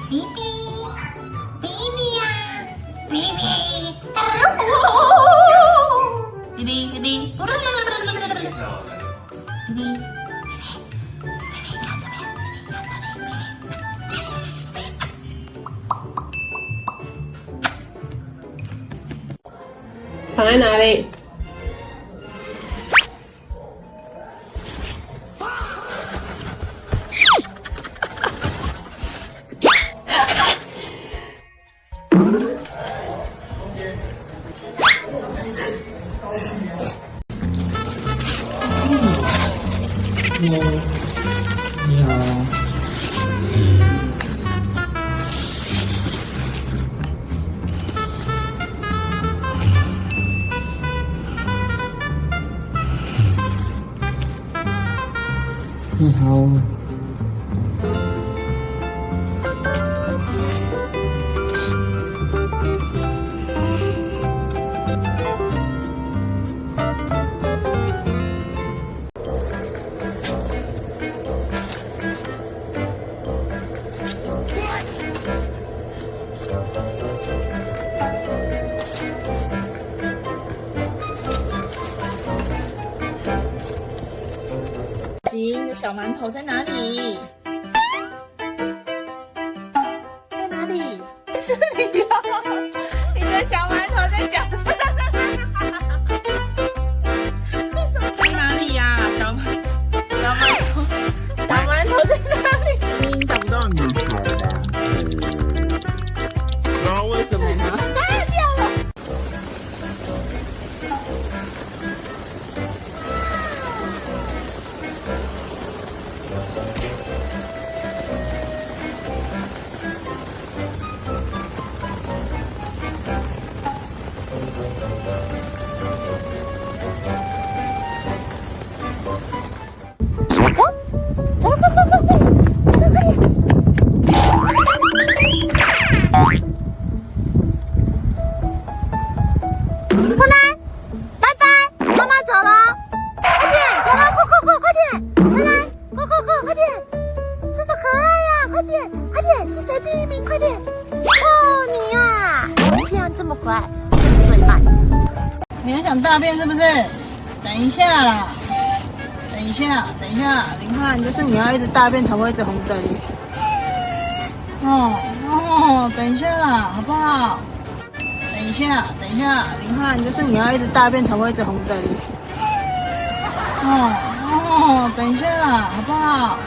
，baby 呀，baby，baby，baby，baby，baby，看这边，看这里，baby。躺在哪里？你好。你好。你的小馒头在哪里？在哪里？这里呀！你的小馒头在脚上。在哪里呀？小馒头在哪里？找不到你的小馒头，然后为什么呢？掉了。快点，是谁第一名？快点！哦，你呀，既然这么可爱，最慢。你很想大便是不是？等一下啦，等一下，你看，就是你要一直大便才会一直红灯。等一下啦，好不好？等一下，你看，就是你要一直大便才会一直红灯。等一下啦，好不好？